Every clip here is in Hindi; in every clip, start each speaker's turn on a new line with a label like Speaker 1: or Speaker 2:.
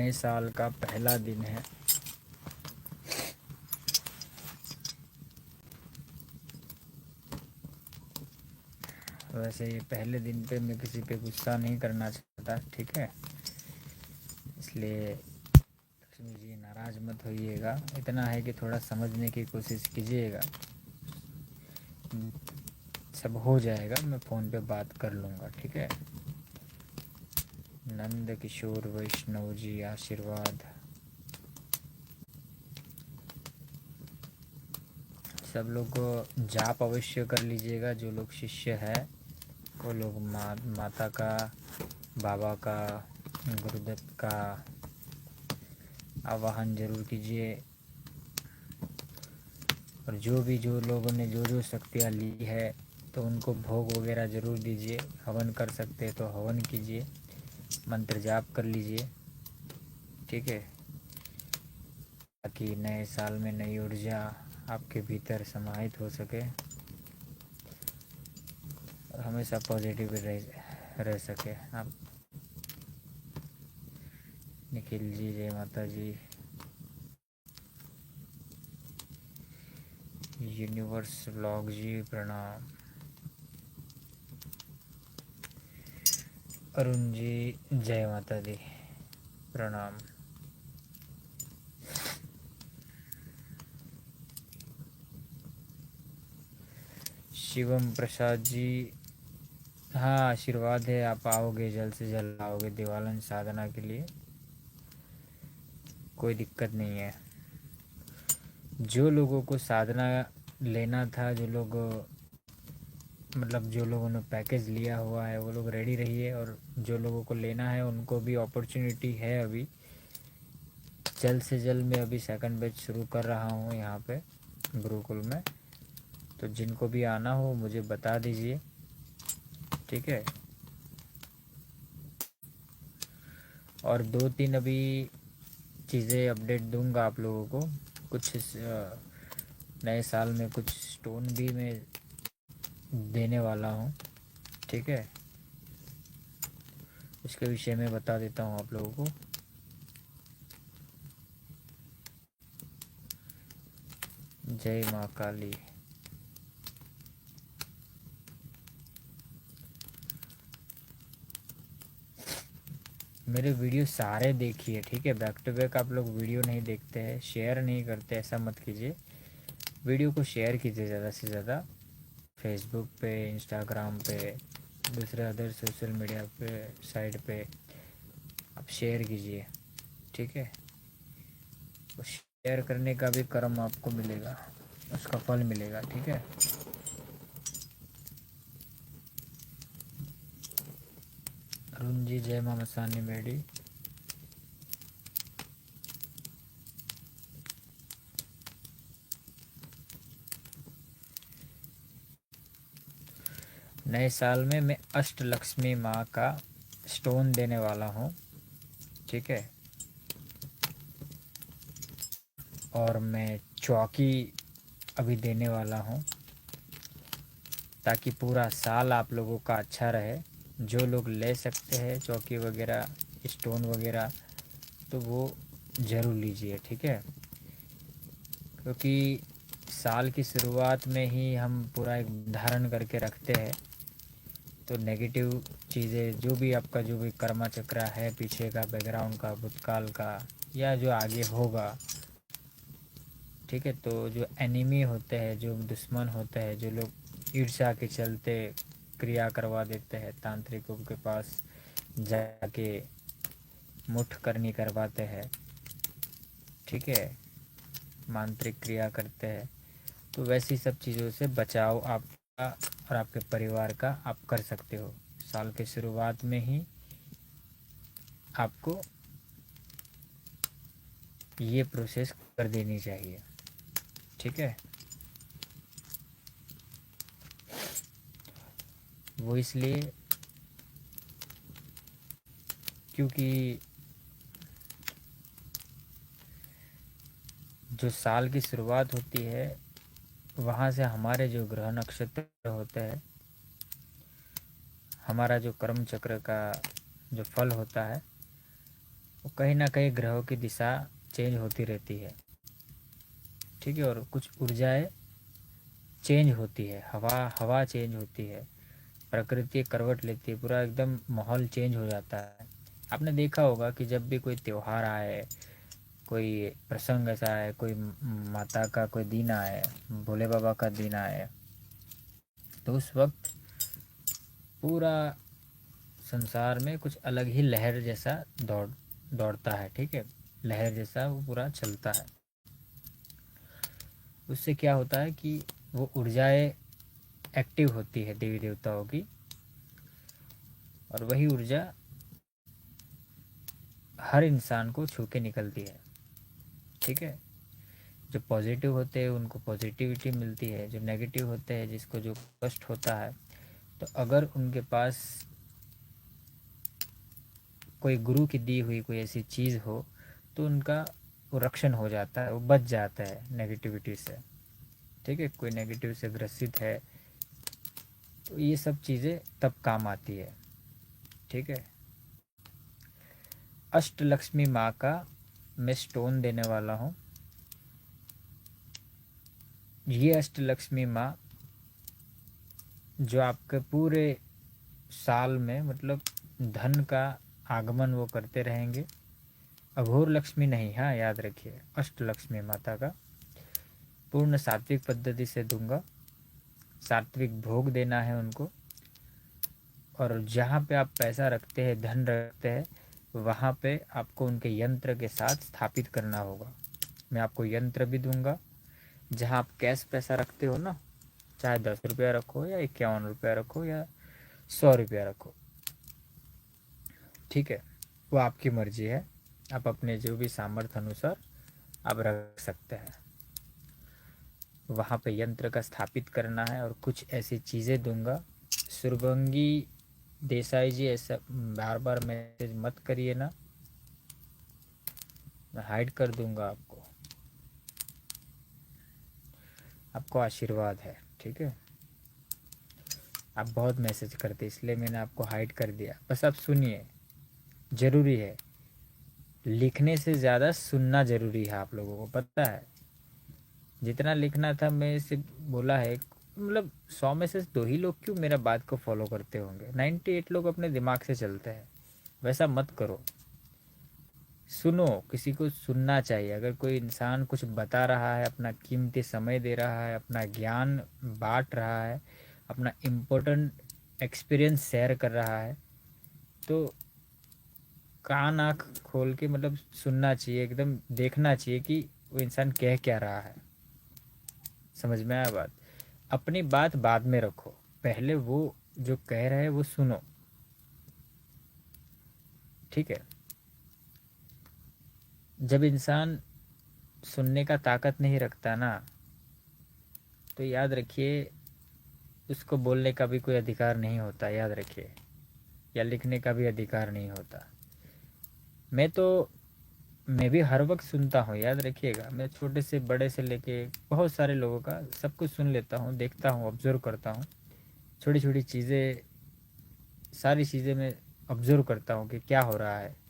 Speaker 1: नए साल का पहला दिन है। वैसे ये पहले दिन पे मैं किसी पे गुस्सा नहीं करना चाहता, ठीक है। इसलिए लक्ष्मी जी नाराज़ मत होइएगा। इतना है कि थोड़ा समझने की कोशिश कीजिएगा। सब हो जाएगा, मैं फ़ोन पे बात कर लूँगा, ठीक है। नंद किशोर वैष्णव जी आशीर्वाद। सब लोग जाप अवश्य कर लीजिएगा। जो लोग शिष्य है वो लोग माता का, बाबा का, गुरुदत्त का आवाहन जरूर कीजिए। और जो लोगों ने जो शक्तियाँ ली है तो उनको भोग वगैरह ज़रूर दीजिए। हवन कर सकते हैं तो हवन कीजिए, मंत्र जाप कर लीजिए, ठीक है। ताकि नए साल में नई ऊर्जा आपके भीतर समाहित हो सके और हमेशा पॉजिटिव रह सके आप। निखिल जी जय माता जी। यूनिवर्स व्लॉग जी प्रणाम। अरुण जी जय माता दी प्रणाम। शिवम प्रसाद जी, हाँ आशीर्वाद है, आप आओगे, जल्द से जल्द आओगे दिवालन साधना के लिए, कोई दिक्कत नहीं है। जो लोगों को साधना लेना था, जो लोग मतलब जो लोगों ने पैकेज लिया हुआ है वो लोग रेडी रहिए, और जो लोगों को लेना है उनको भी अपॉर्चुनिटी है। अभी जल्द से जल्द मैं अभी सेकंड बैच शुरू कर रहा हूँ यहाँ पे गुरुकुल में। तो जिनको भी आना हो मुझे बता दीजिए, ठीक है। और 2-3 अभी चीज़ें अपडेट दूंगा आप लोगों को। कुछ नए साल में कुछ स्टोन भी मैं देने वाला हूँ, ठीक है। इसके विषय में बता देता हूँ आप लोगों को। जय माँ काली। मेरे वीडियो सारे देखिए, ठीक है। बैक टू बैक आप लोग वीडियो नहीं देखते हैं, शेयर नहीं करते, ऐसा मत कीजिए। वीडियो को शेयर कीजिए ज़्यादा से ज़्यादा, फेसबुक पे, इंस्टाग्राम पे, दूसरे अदर सोशल मीडिया पे साइट पे आप शेयर कीजिए, ठीक है। तो शेयर करने का भी कर्म आपको मिलेगा, उसका फल मिलेगा, ठीक है। अरुण जी जय माँ मसानी मेडी। नए साल में मैं अष्टलक्ष्मी माँ का स्टोन देने वाला हूँ, ठीक है। और मैं चौकी अभी देने वाला हूँ, ताकि पूरा साल आप लोगों का अच्छा रहे। जो लोग ले सकते हैं चौकी वगैरह, स्टोन वगैरह, तो वो ज़रूर लीजिए, ठीक है। क्योंकि साल की शुरुआत में ही हम पूरा एक धारण करके रखते हैं, तो नेगेटिव चीज़ें जो भी आपका जो भी कर्मा चक्र है, पीछे का बैकग्राउंड का, भूतकाल का, या जो आगे होगा, ठीक है। तो जो एनिमी होते हैं, जो दुश्मन होते हैं, जो लोग ईर्ष्या के चलते क्रिया करवा देते हैं, तांत्रिकों के पास जाके मुठ करनी करवाते हैं, ठीक है, मांत्रिक क्रिया करते हैं, तो वैसी सब चीज़ों से बचाव आपका और आपके परिवार का आप कर सकते हो। साल के शुरुआत में ही आपको ये प्रोसेस कर देनी चाहिए, ठीक है। वो इसलिए क्योंकि जो साल की शुरुआत होती है, वहाँ से हमारे जो ग्रह नक्षत्र होते हैं, हमारा जो कर्म चक्र का जो फल होता है, वो कहीं ना कहीं ग्रहों की दिशा चेंज होती रहती है, ठीक है। और कुछ ऊर्जाएं चेंज होती है, हवा हवा चेंज होती है, प्रकृति करवट लेती है, पूरा एकदम माहौल चेंज हो जाता है। आपने देखा होगा कि जब भी कोई त्यौहार आए, कोई प्रसंग ऐसा है, कोई माता का कोई दिन आए, भोले बाबा का दिन आए, तो उस वक्त पूरा संसार में कुछ अलग ही लहर जैसा दौड़ता है, ठीक है। लहर जैसा वो पूरा चलता है। उससे क्या होता है कि वो ऊर्जाएं एक्टिव होती है देवी देवताओं की, और वही ऊर्जा हर इंसान को छू के निकलती है, ठीक है। जो पॉजिटिव होते हैं उनको पॉजिटिविटी मिलती है, जो नेगेटिव होते हैं, जिसको जो कष्ट होता है, तो अगर उनके पास कोई गुरु की दी हुई कोई ऐसी चीज़ हो तो उनका वो रक्षण हो जाता है, वो बच जाता है नेगेटिविटी से, ठीक है। कोई नेगेटिव से ग्रसित है तो ये सब चीज़ें तब काम आती है, ठीक है। अष्टलक्ष्मी माँ का मैं स्टोन देने वाला हूँ। ये अष्टलक्ष्मी माँ जो आपके पूरे साल में मतलब धन का आगमन वो करते रहेंगे। अघोर लक्ष्मी नहीं, हाँ याद रखिए, अष्टलक्ष्मी माता का पूर्ण सात्विक पद्धति से दूंगा। सात्विक भोग देना है उनको, और जहाँ पे आप पैसा रखते हैं, धन रखते हैं, वहाँ पे आपको उनके यंत्र के साथ स्थापित करना होगा। मैं आपको यंत्र भी दूंगा। जहाँ आप कैश पैसा रखते हो ना, चाहे 10 रुपया रखो या 51 रुपया रखो या 100 रुपया रखो, ठीक है, वो आपकी मर्जी है। आप अपने जो भी सामर्थ्य अनुसार आप रख सकते हैं। वहाँ पे यंत्र का स्थापित करना है और कुछ ऐसी चीज़ें दूंगा। सुरभंगी देसाई जी, ऐसा बार बार मैसेज मत करिए ना, मैं हाइड कर दूंगा आपको। आपको आशीर्वाद है, ठीक है। आप बहुत मैसेज करते इसलिए मैंने आपको हाइड कर दिया। बस आप सुनिए, ज़रूरी है। लिखने से ज़्यादा सुनना ज़रूरी है, आप लोगों को पता है। जितना लिखना था मैं इसे बोला है, मतलब 100 में से 2 ही लोग क्यों मेरा बात को फॉलो करते होंगे, 98 लोग अपने दिमाग से चलते हैं। वैसा मत करो, सुनो, किसी को सुनना चाहिए। अगर कोई इंसान कुछ बता रहा है, अपना कीमती समय दे रहा है, अपना ज्ञान बांट रहा है, अपना इम्पोर्टेंट एक्सपीरियंस शेयर कर रहा है, तो कान आँख खोल के मतलब सुनना चाहिए, एकदम देखना चाहिए कि वो इंसान कह क्या रहा है। समझ में आया बात? अपनी बात बाद में रखो, पहले वो जो कह रहे हैं वो सुनो, ठीक है। जब इंसान सुनने का ताकत नहीं रखता ना, तो याद रखिए उसको बोलने का भी कोई अधिकार नहीं होता, याद रखिए, या लिखने का भी अधिकार नहीं होता। मैं भी हर वक्त सुनता हूँ, याद रखिएगा। मैं छोटे से बड़े से लेके बहुत सारे लोगों का सब कुछ सुन लेता हूँ, देखता हूँ, ऑब्जर्व करता हूँ। छोटी छोटी चीज़ें, सारी चीज़ें मैं ऑब्जर्व करता हूँ कि क्या हो रहा है,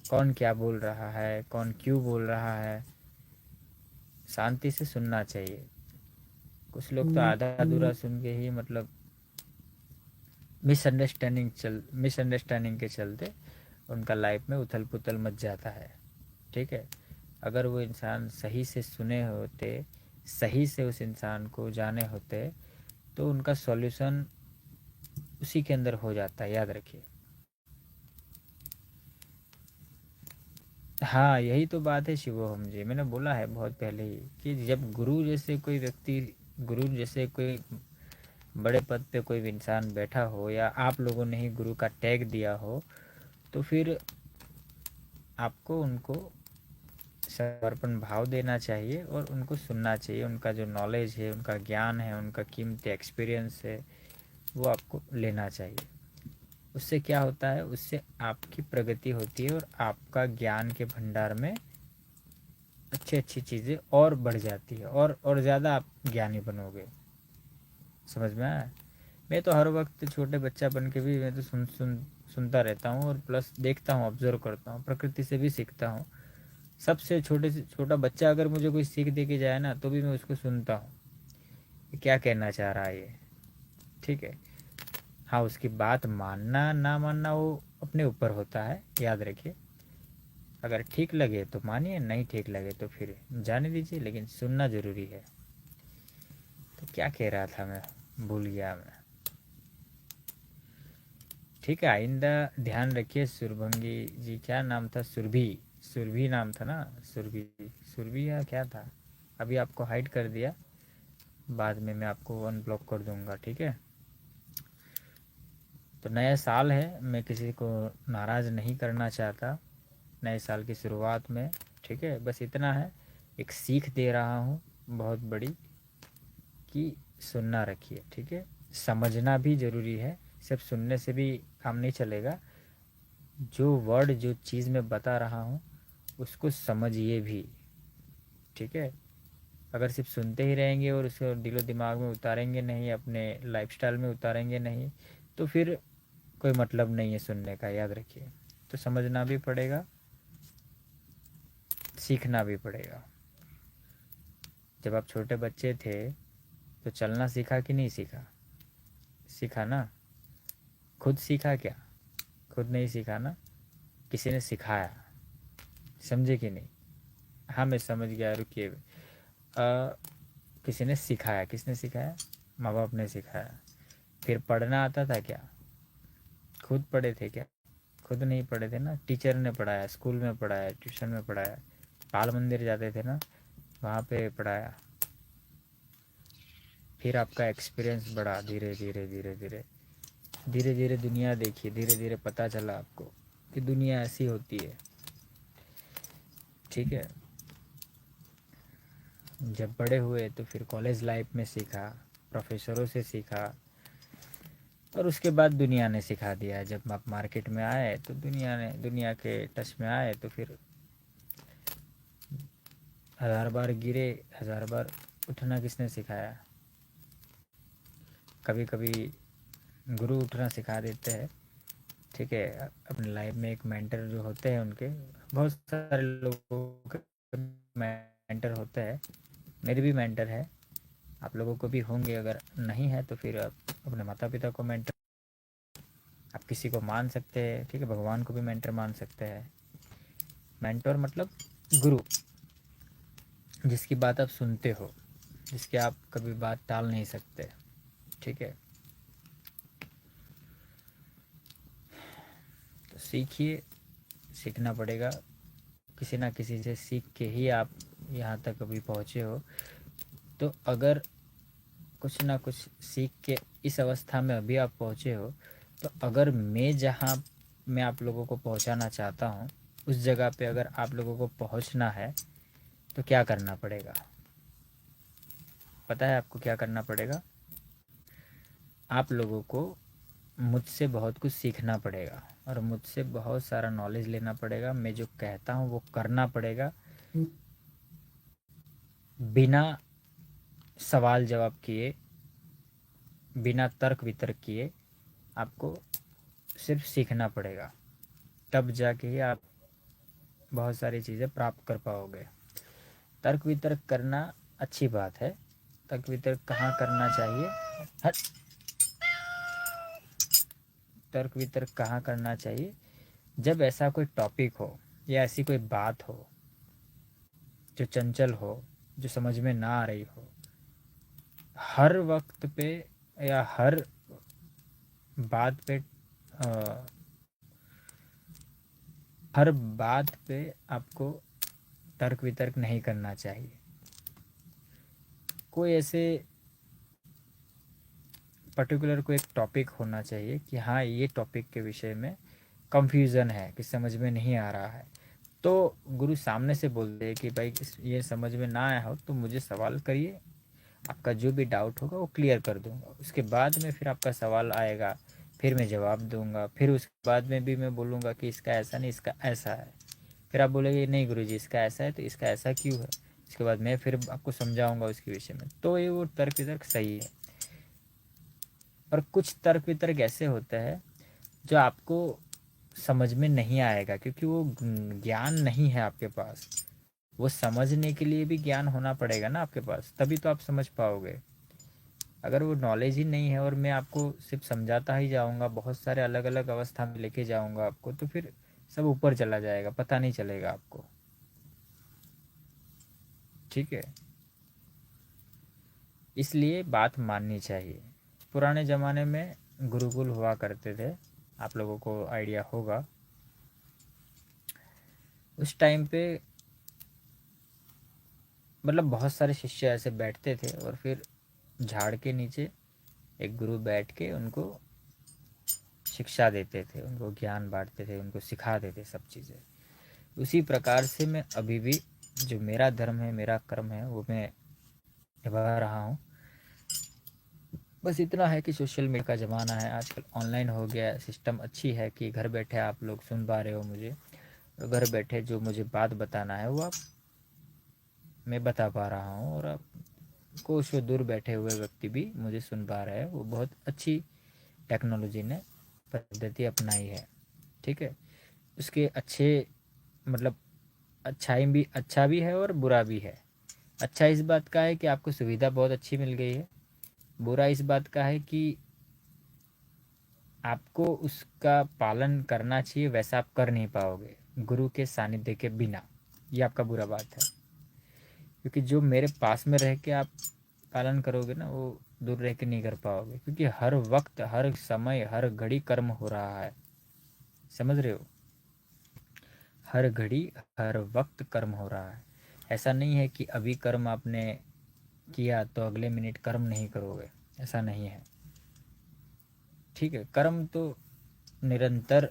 Speaker 1: कौन क्या बोल रहा है, कौन क्यों बोल रहा है। शांति से सुनना चाहिए। कुछ लोग तो आधा अधूरा सुन के ही मतलब मिसअंडरस्टैंडिंग के चलते उनका लाइफ में उथल पुथल मच जाता है, ठीक है। अगर वो इंसान सही से सुने होते, सही से उस इंसान को जाने होते, तो उनका सॉल्यूशन उसी के अंदर हो जाता है, याद रखिए। हाँ, यही तो बात है शिवोहम जी, मैंने बोला है बहुत पहले ही कि जब गुरु जैसे कोई व्यक्ति, गुरु जैसे कोई बड़े पद पे कोई इंसान बैठा हो, या आप लोगों ने ही गुरु का टैग दिया हो, तो फिर आपको उनको समर्पण भाव देना चाहिए और उनको सुनना चाहिए। उनका जो नॉलेज है, उनका ज्ञान है, उनका कीमती एक्सपीरियंस है, वो आपको लेना चाहिए। उससे क्या होता है, उससे आपकी प्रगति होती है और आपका ज्ञान के भंडार में अच्छी अच्छी चीज़ें और बढ़ जाती है, और ज़्यादा आप ज्ञानी बनोगे। समझ में आया? मैं तो हर वक्त छोटे बच्चा बन के भी मैं तो सुनता रहता हूँ और प्लस देखता हूँ, ऑब्जर्व करता हूँ, प्रकृति से भी सीखता हूँ। सबसे छोटे से छोटा बच्चा अगर मुझे कोई सीख दे के जाए ना, तो भी मैं उसको सुनता हूँ कि क्या कहना चाह रहा है ये, ठीक है। हाँ, उसकी बात मानना ना मानना वो अपने ऊपर होता है, याद रखिए। अगर ठीक लगे तो मानिए, नहीं ठीक लगे तो फिर जाने दीजिए, लेकिन सुनना ज़रूरी है। तो क्या कह रहा था मैं, भूल गया मैं। ठीक है, आइंदा ध्यान रखिए। सुरभंगी जी, क्या नाम था, सुरभि, सुरभि नाम था ना, सुरभि, सुरभि या क्या था। अभी आपको हाइड कर दिया, बाद में मैं आपको अनब्लॉक कर दूंगा, ठीक है। तो नया साल है, मैं किसी को नाराज़ नहीं करना चाहता नए साल की शुरुआत में, ठीक है। बस इतना है, एक सीख दे रहा हूँ बहुत बड़ी, कि सुनना रखिए, ठीक है। समझना भी ज़रूरी है, सिर्फ सुनने से भी काम नहीं चलेगा। जो वर्ड, जो चीज़ मैं बता रहा हूँ उसको समझिए भी, ठीक है। अगर सिर्फ सुनते ही रहेंगे और उसको दिलो दिमाग में उतारेंगे नहीं, अपने लाइफस्टाइल में उतारेंगे नहीं, तो फिर कोई मतलब नहीं है सुनने का, याद रखिए। तो समझना भी पड़ेगा, सीखना भी पड़ेगा। जब आप छोटे बच्चे थे तो चलना सीखा कि नहीं सीखा? सीखा ना। खुद सीखा क्या? खुद नहीं सीखा ना, किसी ने सिखाया, समझे कि नहीं? हाँ, मैं समझ गया, रुकिए। किसी ने सिखाया, किसने सिखाया? माँ बाप ने सिखाया। फिर पढ़ना आता था क्या? खुद पढ़े थे क्या? खुद नहीं पढ़े थे ना, टीचर ने पढ़ाया, स्कूल में पढ़ाया, ट्यूशन में पढ़ाया, बाल मंदिर जाते थे ना, वहाँ पे पढ़ाया। फिर आपका एक्सपीरियंस बढ़ा, धीरे धीरे धीरे धीरे धीरे धीरे दुनिया देखिए, धीरे धीरे पता चला आपको कि दुनिया ऐसी होती है, ठीक है। जब बड़े हुए तो फिर कॉलेज लाइफ में सीखा, प्रोफेसरों से सीखा, और उसके बाद दुनिया ने सिखा दिया। जब आप मार्केट में आए तो दुनिया के टच में आए, तो फिर 1000 बार गिरे, 1000 बार उठना किसने सिखाया? कभी कभी गुरु उठना सिखा देते हैं, ठीक है। अपनी लाइफ में एक मेंटर जो होते हैं, उनके बहुत सारे लोगों के मेंटर होते हैं। मेरे भी मेंटर है, आप लोगों को भी होंगे। अगर नहीं है तो फिर आप अपने माता पिता को मेंटर, आप किसी को मान सकते हैं, ठीक है। भगवान को भी मेंटर मान सकते हैं। मेंटर मतलब गुरु, जिसकी बात आप सुनते हो, जिसकी आप कभी बात टाल नहीं सकते, ठीक है। तो सीखिए, सीखना पड़ेगा। किसी ना किसी से सीख के ही आप यहाँ तक अभी पहुँचे हो। तो अगर कुछ ना कुछ सीख के इस अवस्था में अभी आप पहुँचे हो, तो अगर मैं जहाँ मैं आप लोगों को पहुँचाना चाहता हूँ, उस जगह पे अगर आप लोगों को पहुँचना है, तो क्या करना पड़ेगा? पता है आपको क्या करना पड़ेगा? आप लोगों को मुझसे बहुत कुछ सीखना पड़ेगा, और मुझसे बहुत सारा नॉलेज लेना पड़ेगा। मैं जो कहता हूँ वो करना पड़ेगा, बिना सवाल जवाब किए, बिना तर्क वितर्क किए। आपको सिर्फ सीखना पड़ेगा, तब जाके ही आप बहुत सारी चीज़ें प्राप्त कर पाओगे। तर्क वितर्क करना अच्छी बात है। तर्क वितर्क कहाँ करना चाहिए? हट। तर्क वितर्क कहाँ करना चाहिए? जब ऐसा कोई टॉपिक हो या ऐसी कोई बात हो जो चंचल हो, जो समझ में ना आ रही हो, हर वक्त पे या हर बात पे अ, हर बात पे आपको तर्क वितर्क नहीं करना चाहिए। कोई ऐसे पर्टिकुलर कोई एक टॉपिक होना चाहिए कि हाँ, ये टॉपिक के विषय में कंफ्यूजन है, कि समझ में नहीं आ रहा है, तो गुरु सामने से बोलते हैं कि भाई ये समझ में ना आया हो तो मुझे सवाल करिए, आपका जो भी डाउट होगा वो क्लियर कर दूंगा। उसके बाद में फिर आपका सवाल आएगा, फिर मैं जवाब दूंगा। फिर उसके बाद में भी मैं बोलूँगा कि इसका ऐसा नहीं, इसका ऐसा है। फिर आप बोलेंगे नहीं गुरुजी, इसका ऐसा है तो इसका ऐसा क्यों है। इसके बाद मैं फिर आपको समझाऊंगा उसके विषय में। तो ये वो तर्क वितर्क सही है। और कुछ तर्क वितर्क ऐसे होते हैं जो आपको समझ में नहीं आएगा, क्योंकि वो ज्ञान नहीं है आपके पास। वो समझने के लिए भी ज्ञान होना पड़ेगा ना आपके पास, तभी तो आप समझ पाओगे। अगर वो नॉलेज ही नहीं है और मैं आपको सिर्फ समझाता ही जाऊंगा, बहुत सारे अलग अलग अवस्था में लेके जाऊंगा आपको, तो फिर सब ऊपर चला जाएगा, पता नहीं चलेगा आपको। ठीक है, इसलिए बात माननी चाहिए। पुराने ज़माने में गुरुकुल हुआ करते थे, आप लोगों को आइडिया होगा। उस टाइम पे मतलब बहुत सारे शिष्य ऐसे बैठते थे और फिर झाड़ के नीचे एक गुरु बैठ के उनको शिक्षा देते थे, उनको ज्ञान बांटते थे, उनको सिखाते थे सब चीज़ें। उसी प्रकार से मैं अभी भी जो मेरा धर्म है, मेरा कर्म है, वो मैं निभा रहा हूँ। बस इतना है कि सोशल मीडिया का ज़माना है आजकल, ऑनलाइन हो गया, सिस्टम अच्छी है कि घर बैठे आप लोग सुन पा रहे हो मुझे, और घर बैठे जो मुझे बात बताना है वो आप मैं बता पा रहा हूँ, और आप कोसों दूर बैठे हुए व्यक्ति भी मुझे सुन पा रहे हैं। वो बहुत अच्छी टेक्नोलॉजी ने पद्धति अपनाई है। ठीक है, उसके अच्छे मतलब अच्छाई भी, अच्छा भी है और बुरा भी है। अच्छा इस बात का है कि आपको सुविधा बहुत अच्छी मिल गई है। बुरा इस बात का है कि आपको उसका पालन करना चाहिए, वैसा आप कर नहीं पाओगे गुरु के सानिध्य के बिना। ये आपका बुरा बात है, क्योंकि जो मेरे पास में रह के आप पालन करोगे ना, वो दूर रह के नहीं कर पाओगे, क्योंकि हर वक्त, हर समय, हर घड़ी कर्म हो रहा है। समझ रहे हो? हर घड़ी, हर वक्त कर्म हो रहा है। ऐसा नहीं है कि अभी कर्म आपने किया तो अगले मिनट कर्म नहीं करोगे, ऐसा नहीं है। ठीक है, कर्म तो निरंतर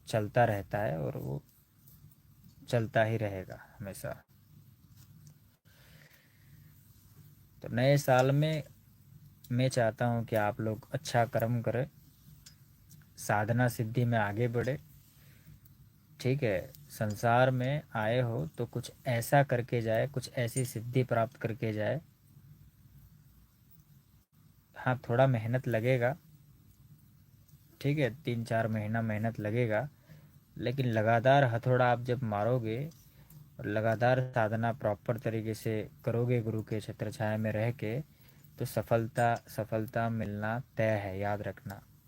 Speaker 1: चलता रहता है और वो चलता ही रहेगा हमेशा। तो नए साल में मैं चाहता हूँ कि आप लोग अच्छा कर्म करें, साधना सिद्धि में आगे बढ़े। ठीक है, संसार में आए हो तो कुछ ऐसा करके जाए, कुछ ऐसी सिद्धि प्राप्त करके जाए। हाँ, थोड़ा मेहनत लगेगा। ठीक है, 3-4 महीना मेहनत लगेगा, लेकिन लगातार हथौड़ा आप जब मारोगे और लगातार साधना प्रॉपर तरीके से करोगे गुरु के छत्र छाया में रह के, तो सफलता सफलता मिलना तय है, याद रखना।